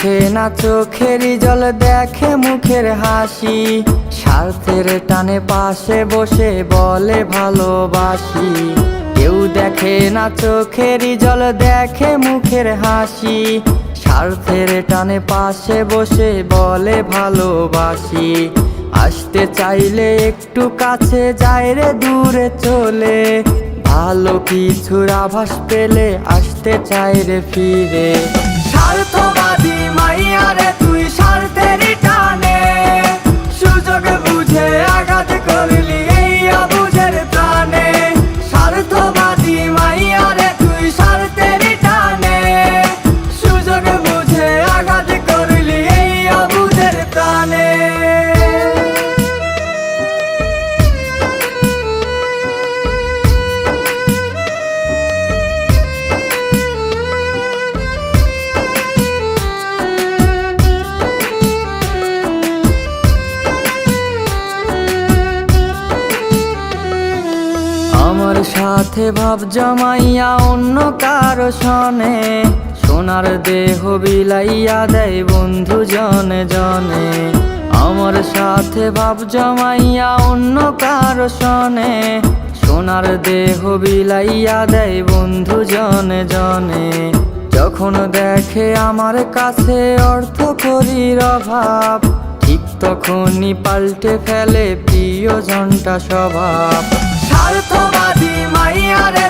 দেখে না চোখেরই জল, দেখে মুখের হাসি। স্বার্থের টানে পাশে বসে বলে ভালোবাসি। কেউ দেখে না চোখেরই জল, দেখে মুখের হাসি। স্বার্থের টানে পাশে বসে বলে ভালোবাসি। আসতে চাইলে একটু কাছে যায় রে দূরে চলে। ভালো কিছুর আভাস পেলে আসতে চাই রে ফিরে। স্বার্থবাদী মাইয়া রে তুই স্বার্থেরই টানে, সুযোগ বুঝে আঘাত করলি এই অবুঝের প্রাণে। স্বার্থবাদী মাইয়া রে তুই স্বার্থেরই টানে, সুযোগ বুঝে আঘাত করলি এই অবুঝের প্রাণে। আমার সাথে ভাব জমাইয়া অন্য কারো সনে, সোনার দেহ বিলাইয়া দেয় বন্ধু জনে জনে। আমার সাথে ভাব জমাইয়া অন্য কারো সনে, সোনার দেহ বিলাইয়া দেয় বন্ধু জনে জনে। যখন দেখে আমার কাছে অর্থ করির অভাব, ঠিক তখনই পাল্টে ফেলে প্রিয়জনটা স্বভাব। স্বার্থবাদী মাইয়া রে